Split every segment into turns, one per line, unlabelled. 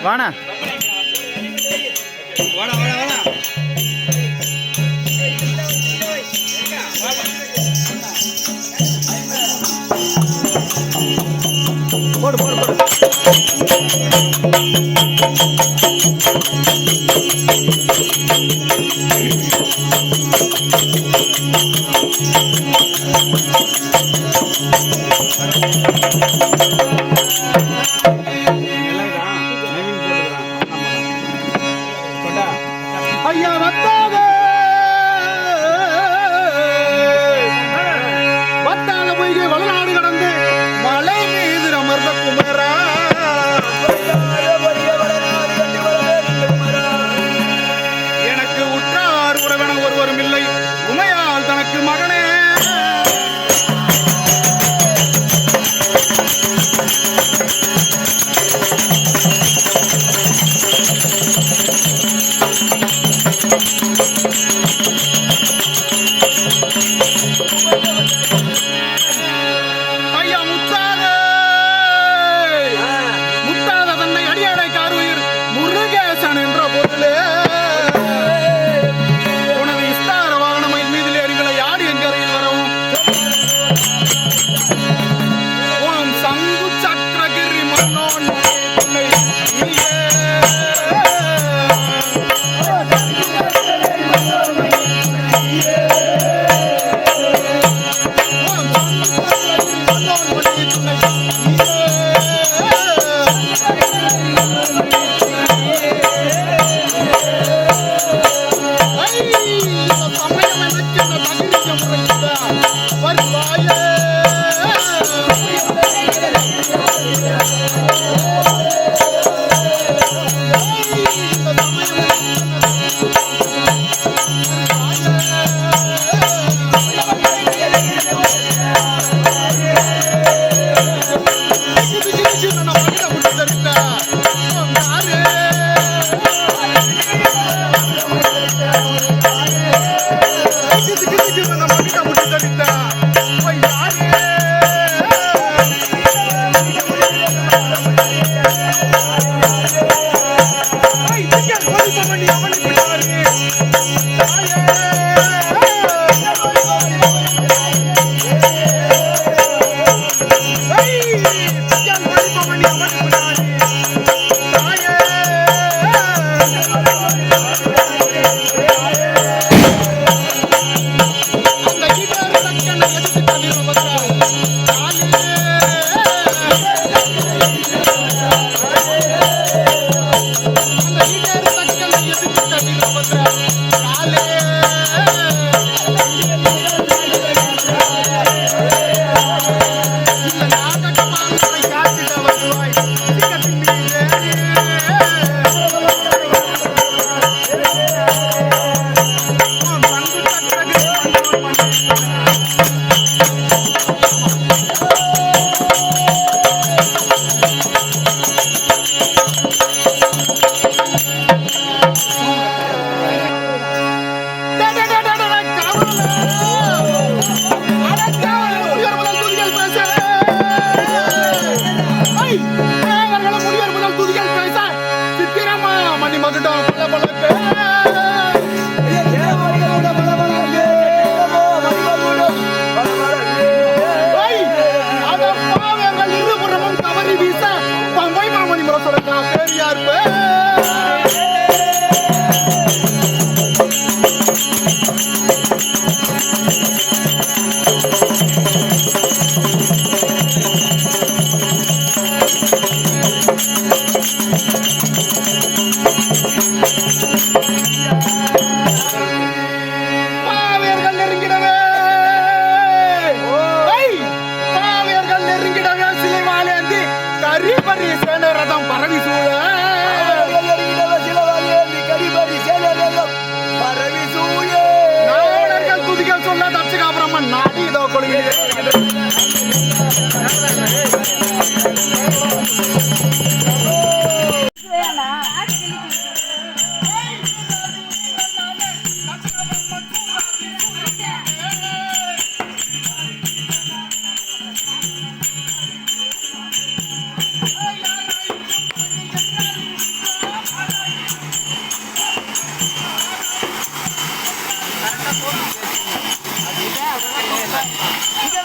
வாணா போடு போடு போடு. ஐயா வத்தாத வத்தாத பொய்கை வளநாடு கடந்து மலை மீது அமர்ந்த குமரா எனக்கு உற்றார் உறவென ஒருவரும் இல்லை உமையால் தனக்கு மகனே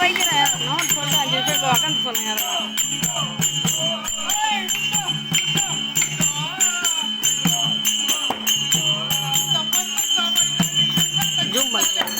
வைக்கிறேன் நோட் சொல்லிட்டு 5 நிமிஷம் உட்காந்து சொல்லுங்க ஜூம் பண்ணுறேன்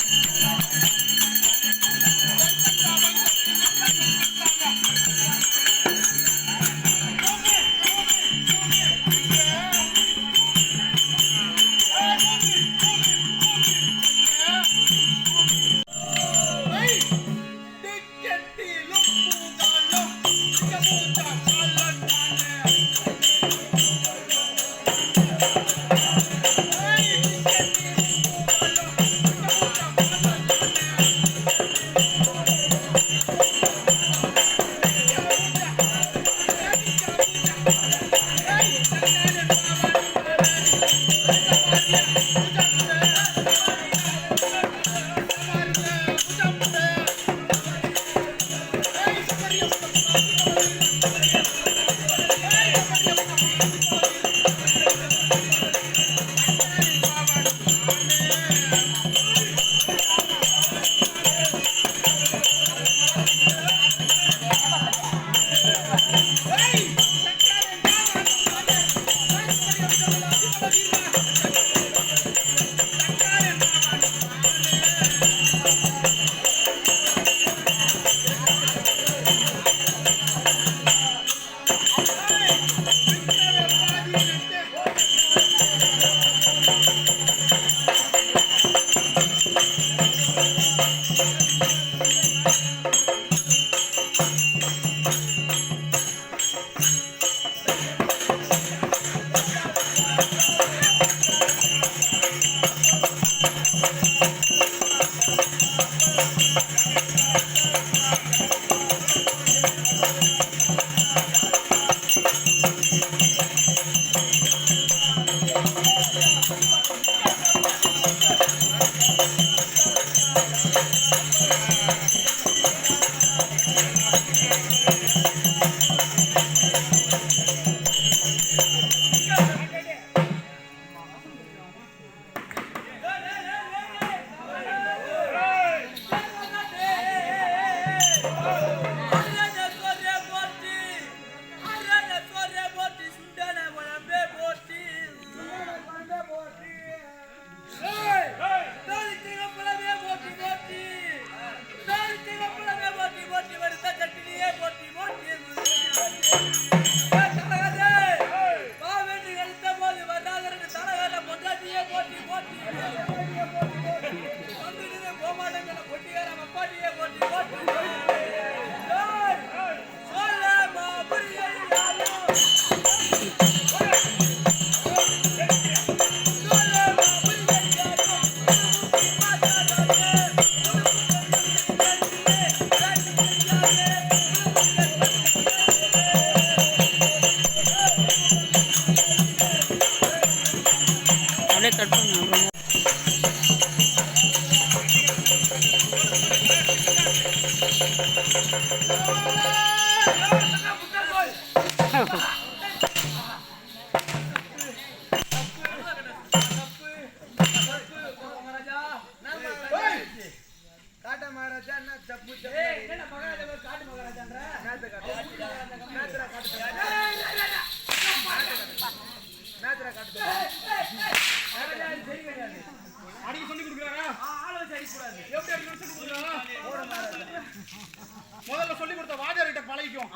முதல்ல சொல்லி கொடுத்த வாத்தியார்கிட்ட பழகிக்கும்.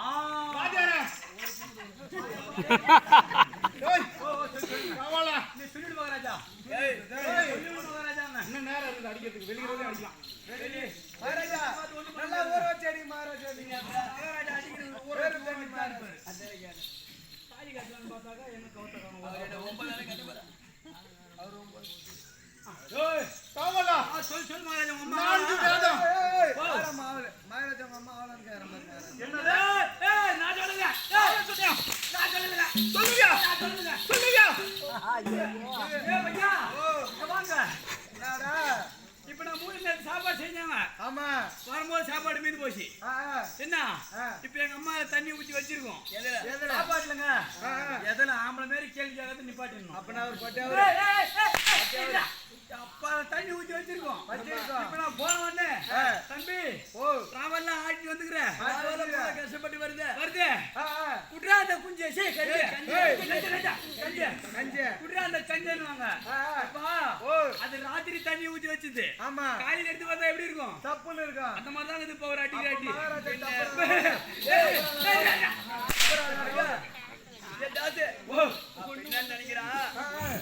வாத்தியாரே கவாலா நீ சொல்லிடு மகாராஜா. இன்னும் நேரம் இருக்கு அடிக்கிறதுக்கு. வெளியிலே அடிக்கலாம். மகாராஜா நல்லா ஊற வச்சு அடி மகாராஜா. நீங்க மகாராஜா அடிக்கிறது ஊற வச்சு பாரு. அதே தாலி கட்டலாம்னு பார்த்தாங்க என்ன கவுத்த காணோம். அவரே 9 நாளைக்கு கட்டற. அவர் 9. ஏய் கவாலா சொல் மகாராஜா அம்மா. நான்கு வேதம். வாடா மாவளே. மகாராஜா அம்மா ஆளன் கேற மாதிரி. என்னது? ஏய் நான் சொல்லுங்க. ஏய் சொல்லுங்க. நான் சொல்லுங்க. சொல்லுங்க. சொல்லுங்க. சொல்லுங்க. ஏய் பையா. வாங்க. என்னடா? இப்ப நான் மூணு நேரம் சாப்பாடு செஞ்சாங்க. ஆமா. வரும்போது சாப்பாடு மீந்து போச்சு. என்ன? இப்ப எங்க அம்மா தண்ணி ஊத்தி வச்சிருக்கோம். எதுல? சாப்பாடுலங்க. எதுல ஆம்பளை மாதிரி கேள்வி கேட்கறது நிப்பாட்டிடணும். அப்ப நான் ஒரு பட்டியாவது. அப்பா தண்ணி ஊத்தி வச்சிருக்கோம். இப்ப நான் போன உடனே தம்பி ராவெல்லாம் ஆட்டி வந்துக்கிறேன். கஷ்டப்பட்டு வருது குட்ரா அந்த குஞ்சு குட்ரா அந்த கஞ்சன்னுவாங்க. அது ராத்திரி தண்ணி ஊத்தி வச்சது. ஆமா காலையில எடுத்து பார்த்தா எப்படி இருக்கும்? தப்புன்னு இருக்கும். அந்த மாதிரி தான் இது இப்போ ஒரு அடி அடி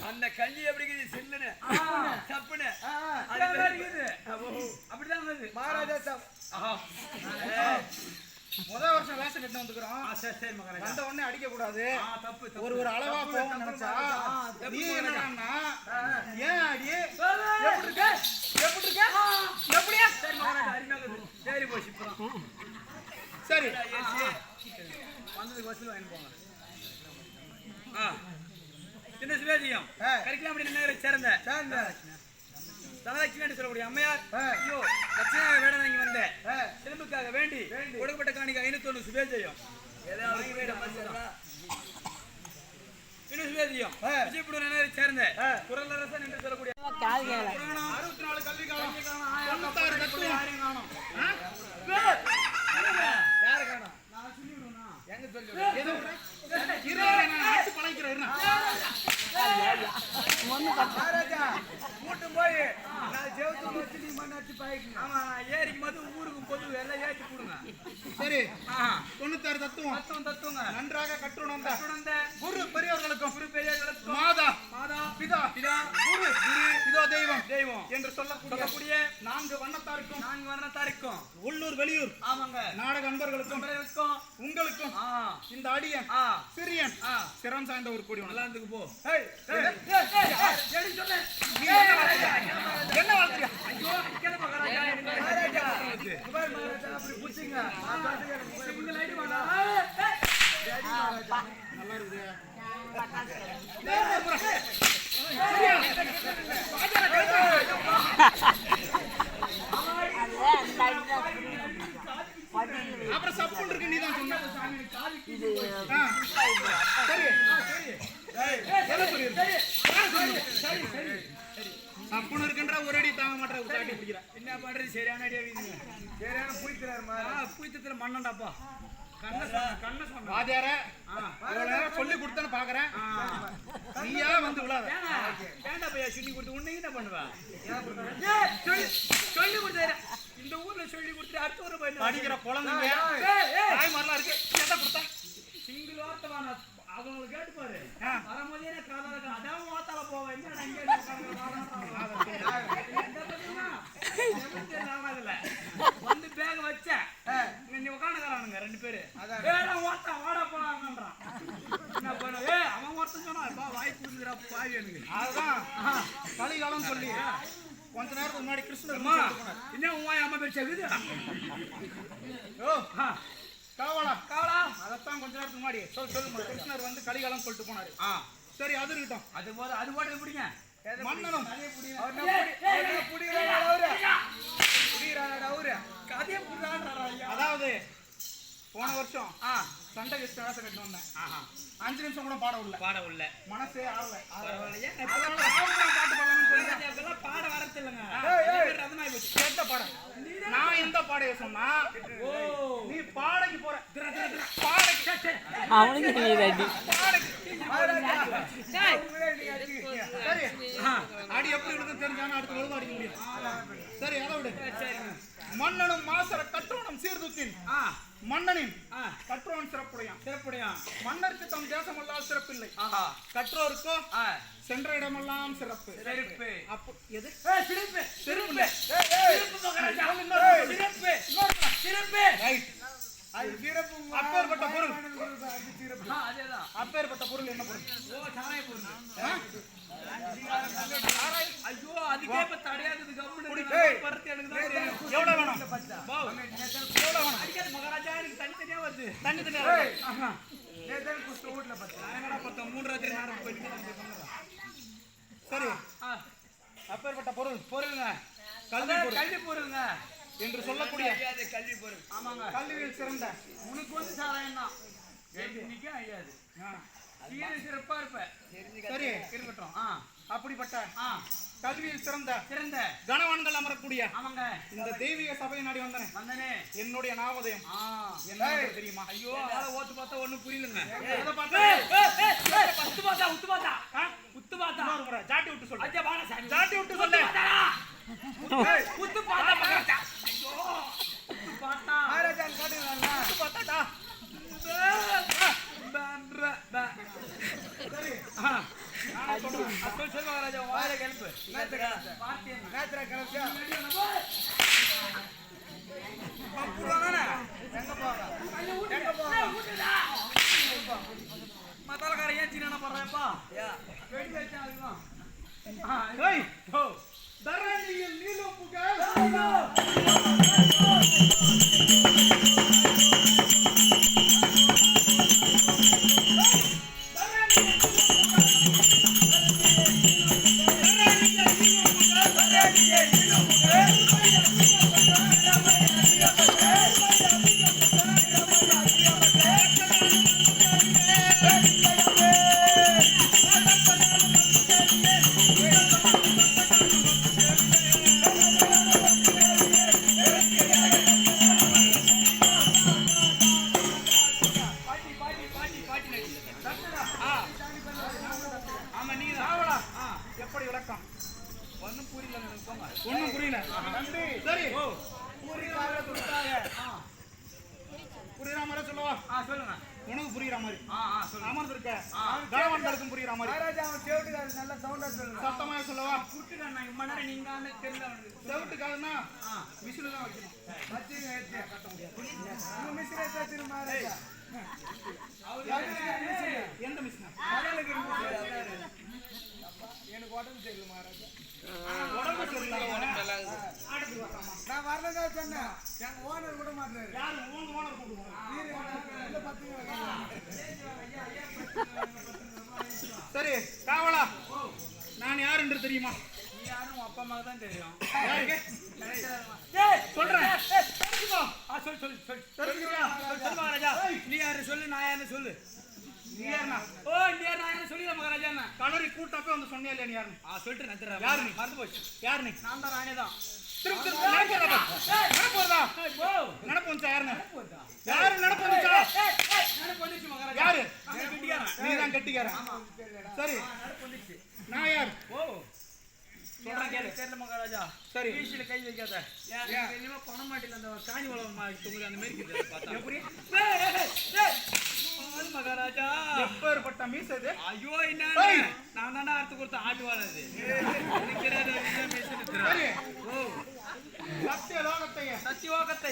அந்த கஞ்சி எப்படி சில்லுன்னு சப்புன்னு அப்படிதான் மகாராஜா. முதல் வருஷம் வேஷம் கட்டு வந்துக்கிறோம். வந்த உடனே அடிக்க கூடாது. ஒரு அளவா போக நினைச்சா நீ என்னன்னா ஏன் அடி எப்படி இருக்க எப்படியா சரி போச்சு. சரி வந்ததுக்கு வசூல் வாங்கி போங்க. சின்ன சிவாஜியம் கரிக்கலாம் அப்படி சேர்ந்த தனலட்சுமி என்று சொல்லக்கூடிய அம்மையார் ஐயோ லட்சுமி வேடம் இங்க வந்த சிலம்புக்காக வேண்டி கொடுக்கப்பட்ட காணிக்க 501 சுபேஜயம் சுபேஜயம் விஜயபுரம் சேர்ந்த குரலரசன் என்று சொல்லக்கூடிய 64 கல்வி காலம் 96 தத்துவம் யாரையும் காணும். யாரு காணும்? நான் சொல்லி விடுவேனா? எங்க சொல்லி ஏரிக்கு மது ஊருக்கு பொது எல்லாம் ஏற்றி கொடுங்க. சரி 96 தத்துவம் நன்றாக கற்றுணர்ந்த குரு பெரியவர்களுக்கும் மாதா பிதா குரு இதோ தெய்வம் என்று சொல்லக்கூடிய 4 வண்ணத்தாருக்கும் உள்ளூர் வெளியூர் ஆமாங்க நாடக அன்பர்களுக்கும் உங்களுக்கும் இந்த அடியன் சிறியன் சிரம் சார்ந்த ஒரு கூடி நல்லா இருந்துக்கு போ. என்ன வாழ்க்கை நல்லா இருக்குது. அப்புறம் சப்புன்னு இருக்கு நீ தான் சொன்ன. சப்புன்னு இருக்குன்ற ஒரு அடி தாங்க மாட்டேன். என்ன பண்றது? சரியான அடியா வீதுங்க. சரியான புய்த்துற மண்ணண்டாப்பா வாத்தியார சொல்லி கொடுத்தேன்னு பாக்குறேன். நீயா வந்து விழாத வேண்டா பையா சொல்லி கொடுத்து உன்னை என்ன பண்ணுவா? சொல்லி கொடுத்தாரு இந்த ஊர்ல சொல்லி கொடுத்து அடுத்த ஒரு அடிக்கிற குழந்தைங்க தாய் மாதிரிலாம் இருக்கு. என்ன கொடுத்தா சிங்கிள் வார்த்தை அவங்களுக்கு கேட்டு பாரு. வரும்போதே அதான் வாத்தால போவேன் வந்து பேக வச்ச நீ உட்காந்துக்கிறானுங்க 2 பேரு ஓட்டா வாடா போறான்றான். என்ன பண்ண அவன் ஒருத்தன் சொன்னா வாய் புரிஞ்சுக்கிறா பாவி எனக்கு. அதுதான் கலிகாலம் சொல்லி கொஞ்ச நேரத்துக்கு முன்னாடி கிருஷ்ணமா என்ன உன் அம்மா பேர் செகுது காவலா அதைத்தான் கொஞ்ச நேரத்துக்கு முன்னாடி சொல்லு கிருஷ்ணர் வந்து கலிகாலம் சொல்லிட்டு போனாரு. சரி அது இருக்கட்டும். அது போட்டு பிடிங்க மன்னனும் அதாவது போன வருஷம் சண்டை கிருஷ்ண வேஷம் கட்டு வந்தேன். 5 நிமிஷம் கூட பாட உள்ள மனசே ஆடல. பாட வரது இல்லைங்க. நான் எந்த பாடைய சொன்னா நீ பாடைக்கு போற அடி எப்படி இருக்கு தெரிஞ்சாலும் அடுத்த ஒழுங்கு அடிக்க முடியும். சரி அதை விடு. மன்னனும் மாசர கற்றோனும் சீர்தூக்கின் மன்னனின் கற்றோன் சிறப்புடையான் மன்னருக்கு தம் தேசமெல்லாம் சிறப்பில்லை. கற்றோருக்கோ சென்ற இடமெல்லாம் சிறப்பு. அப்பேற்பட்ட பொருள் என்ன பொருள்? ஐயோ அதுக்கே தடையாது. எவ்வளவு வேணும்? மகாராஜா எனக்கு தனித்தனியா வருது. சரி அப்பேற்பட்ட பொருளுங்க கல்வி பொருளுங்க என்று சொல்லக்கூடிய கல்வி பொருள். ஆமாங்க கல்வியில் சிறந்த உனக்கு வந்து சாராயம் தான் ஐயாது சிறப்பா இருப்ப. சரி இருக்கட்டும். அப்படிப்பட்ட
ஆ,
கல்வியில் சிறந்த
சிறந்த
கணவான்கள் அமரக்கூடிய
ஆமாங்க
இந்த தெய்வீக சபையை நாடி வந்தனே.
வந்தனே.
என்னுடைய நாமதயம்
ஆ,
என்ன தெரியுமா?
ஐயோ ஆளை ஓத்து பார்த்தா ஒண்ணும் புரியலங்க.
எதை பார்த்தா?
உத்து பார்த்தா உத்து பார்த்தா
ஆ?
உத்து பார்த்தா
இன்னொரு முறை ஜாட்டி விட்டு சொல்லு.
ஐயா வாடா சாமி.
ஜாட்டி விட்டு சொல்லு.
உத்து பார்த்தா மகாராஜா. ஐயோ உத்து பார்த்தா
மகாராஜான்னு காட்டுங்களா? விட்டு பார்த்தாடா. சரி. நான் சொல்றேன்.
சொல்லு மகாராஜா வாயில கெலுப்பு.
நேத்திர கிளப்பு.
வார்த்தை என்ன?
நேத்திர கிளப்பு.
அப்புறம்தானே?
எங்க போறா? எங்க போறா?
மத்தாலக்காரன் ஏன் சின்ன பண்றேன்ப்பா? வெடி வச்சா அதுதான்.
ஏய், ஓ, தரணியில் நீலும் புகழ்.
பாட்டி பாட்டி பாட்டி பாட்டி நடிகை. ஆமா நீங்க
ராவணா, எப்படி விளக்கம்?
ஒன்னும் புரியல எனக்கு போங்க.
ஒண்ணும் புரியல. நன்றி. சரி.
ஓ
புரியாத கொடுத்தாங்க. புரியுற மாதிரி சொல்லவா?
சொல்லுங்க.
உனக்கு புரியுற மாதிரி.
சொல்லுங்க.
அமர்ந்திருக்க கணவன்களுக்கும் புரியுற மாதிரி.
மகாராஜா அவன் சேவட்டுக்காரர் நல்ல சவுண்டா சொல்லுங்க.
சத்தமா சொல்லவா?
குட்டுக்கா நான் இம்மா நேரம் நீங்க தெரியல அவனுக்கு.
செவிட்டுக்காதுன்னா விசில் தான் வைக்கணும்.
வச்சுங்க வச்சு. உங்க மிஸ்ரே தச்சிரு மகாராஜா.
எந்த மிஷினா?
மகளுக்கு இருக்கு. எனக்கு உடம்பு சரியில்லை மகாராஜா.
உடம்பு சரியில்லை. ஆடத்துக்கு வரலாமா?
நான் வரதா சொன்னேன். எங்க ஓனர் விட மாட்டாரு.
யாரு உங்க ஓனர் கூப்பிடுவாங்க.
இல்ல பாத்தீங்க.
சரி காவலா, நான் யார் என்று தெரியுமா?
நீ யாரும் அப்பா அம்மா தான் தெரியும்.
யாருக்கு?
ஏய்
சொல்றேன். தெரிஞ்சுக்கோ.
சொல்லு சொல்லு சொல்லு.
தெரிஞ்சுக்கிறியா?
சொல்லு மகாராஜா. நீ யாரு சொல்லு நான் யாருன்னு சொல்லு.
நீ யாருண்ணா?
ஓ நீ யாரு நான் யாருன்னு சொல்லி மகாராஜா என்ன?
கலரி கூட்டப்ப வந்து சொன்னியா இல்லையா நீ யாருன்னு?
சொல்லிட்டு நான் தர்றேன்.
யாரு நீ?
மறந்து போச்சு.
யார் நீ?
நான் தான் ராணி தான்.
திரும்ப திரும்ப நினைப்பு வருதா?
ஓ
நினைப்பு வந்துச்சா யாருன்னு?
போதா.
யாரு நினைப்பு வந்துச்சா?
நடப்பு வந்துச்சு மகாராஜா.
யாரு?
நான் கட்டிக்கிறேன்.
நீ தான் கட்டிக்காரன். சரி,
நடப்பு வந்துச்சு.
நான் யார்?
ஓ சொல்றேன் கேளு. தெரியல மகாராஜா.
சரி.
வீசில கை வைக்காத.
ஏன்?
இனிமே பணம் மாட்டில அந்த காணி வளம் தொங்குது அந்த மாதிரி இருக்குது பார்த்தா.
எப்படி?
மகாராஜா
எப்பேற்பட்ட மீசை இது?
ஐயோ என்ன
ஏய்.
நான் தானே அறுத்து கொடுத்த ஆட்டு வாழது எனக்கு தெரியாது என்ன பேசுறது
சரி.
ஓ
சத்திய லோகத்தைய
சத்தியோகத்தை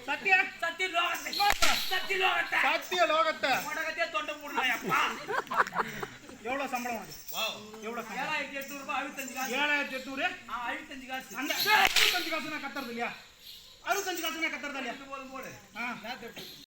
சத்திய சத்திய லோகத்தை
தொண்டை போடுறாயப்பா
எவ்வளவு சம்பளம் உனக்கு? எவ்வளவு சம்பளம்?
7800 ரூபாய் 65 காசு
7800.
65 காசு
அந்த 65 காசு நான் கத்துறது இல்லையா? 65 காசு நான் கத்துறதா இல்லையா?
போதும் போடு
ஆ.